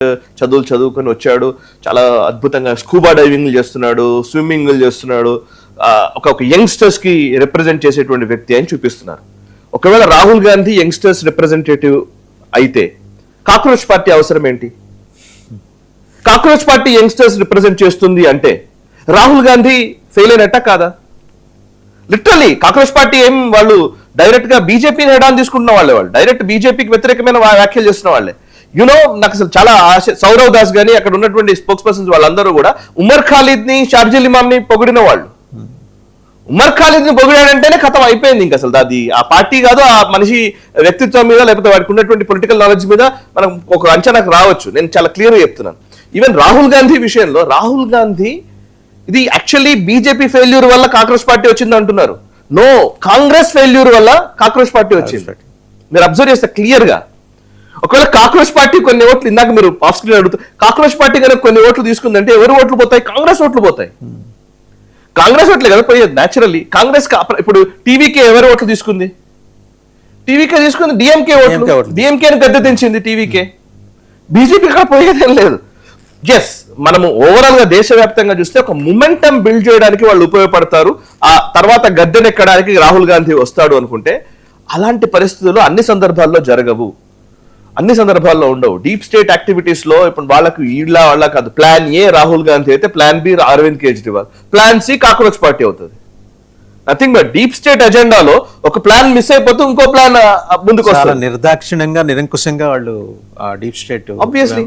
చదువులు చదువుకొని వచ్చాడు, చాలా అద్భుతంగా స్కూబా డైవింగ్ చేస్తున్నాడు, స్విమ్మింగ్ చేస్తున్నాడు, ఒక యంగ్స్టర్స్ కి రిప్రజెంట్ చేసేటువంటి వ్యక్తి అని చూపిస్తున్నారు. ఒకవేళ రాహుల్ గాంధీ యంగ్స్టర్స్ రిప్రజెంటేటివ్ అయితే కాక్రోచ్ పార్టీ అవసరం ఏంటి? కాక్రోచ్ పార్టీ యంగ్స్టర్స్ రిప్రజెంట్ చేస్తుంది అంటే రాహుల్ గాంధీ ఫెయిల్ అయినట్ట కాదా? లిటరల్లీ కాక్రోచ్ పార్టీ ఏం వాళ్ళు డైరెక్ట్ గా బీజేపీని హెడ్ ఆన్ తీసుకుంటున్న వాళ్ళే, వాళ్ళు డైరెక్ట్ బీజేపీకి వ్యతిరేకమైన వ్యాఖ్యలు చేస్తున్న వాళ్ళే. నాకు అసలు చాలా సౌరవ్ దాస్ గానీ అక్కడ ఉన్నటువంటి స్పోక్స్ పర్సన్స్ వాళ్ళందరూ కూడా ఉమర్ ఖాలిద్ ని, షార్జిల్ ఇమామ్ ని పొగిడిన వాళ్ళు. ఉమర్ ఖాలిద్ ని పొగిడాడంటేనే కథం అయిపోయింది. ఇంకా అసలు అది ఆ పార్టీ కాదు, ఆ మనిషి వ్యక్తిత్వం మీద లేకపోతే వాడికి ఉన్నటువంటి పొలిటికల్ నాలెడ్జ్ మీద మనం ఒక అంచనాకు రావచ్చు. నేను చాలా క్లియర్ గా చెప్తున్నాను. ఈవెన్ రాహుల్ గాంధీ విషయంలో రాహుల్ గాంధీ ఇది యాక్చువల్లీ బీజేపీ ఫెయిల్యూర్ వల్ల కాక్రోచ్ పార్టీ వచ్చింది అంటున్నారు. నో, కాంగ్రెస్ ఫెయిల్యూర్ వల్ల కాక్రోచ్ పార్టీ వచ్చింది. మీరు అబ్జర్వ్ చేస్తే క్లియర్ గా. ఒకవేళ కాక్రోచ్ పార్టీ కొన్ని ఓట్లు, ఇందాక మీరు ఆఫ్ స్క్రీన్ అడుగుతారు, కాక్రోచ్ పార్టీ కనుక కొన్ని ఓట్లు తీసుకుందంటే ఎవరు ఓట్లు పోతాయి? కాంగ్రెస్ ఓట్లు పోతాయి. కాంగ్రెస్ ఓట్లే కదా పోయేది న్యాచురల్లీ. కాంగ్రెస్ ఇప్పుడు టీవీకే ఎవరు ఓట్లు తీసుకుంది? టీవీకే తీసుకుంది డిఎంకే ఓట్లు, డిఎంకేని గద్దె దించింది టీవీకే. బీజేపీ ఇక్కడ పోయేదేం లేదు. ఎస్, మనము ఓవరాల్ గా దేశవ్యాప్తంగా చూస్తే ఒక మొమెంటం బిల్డ్ చేయడానికి వాళ్ళు ఉపయోగపడతారు. ఆ తర్వాత గద్దెనెక్కడానికి రాహుల్ గాంధీ వస్తాడు అనుకుంటే అలాంటి పరిస్థితులు అన్ని సందర్భాల్లో జరగవు, అన్ని సందర్భాల్లో ఉండవు. డీప్ స్టేట్ యాక్టివిటీస్ లో ఇప్పుడు వాళ్ళకు వాళ్ళ కాదు. ప్లాన్ ఏ రాహుల్ గాంధీ అయితే plan B Arvind Kejriwal, plan C cockroach party అవుతుంది. నథింగ్ బట్ డీప్ స్టేట్ ఎజెండాలో ఒక ప్లాన్ మిస్ అయిపోతే ఇంకో ప్లాన్ ముందుకు వస్తుంది. నిర్దాక్షిణ్యంగా నిరంకుశంగా వాళ్ళు డీప్ స్టేట్ ఆబ్వియస్లీ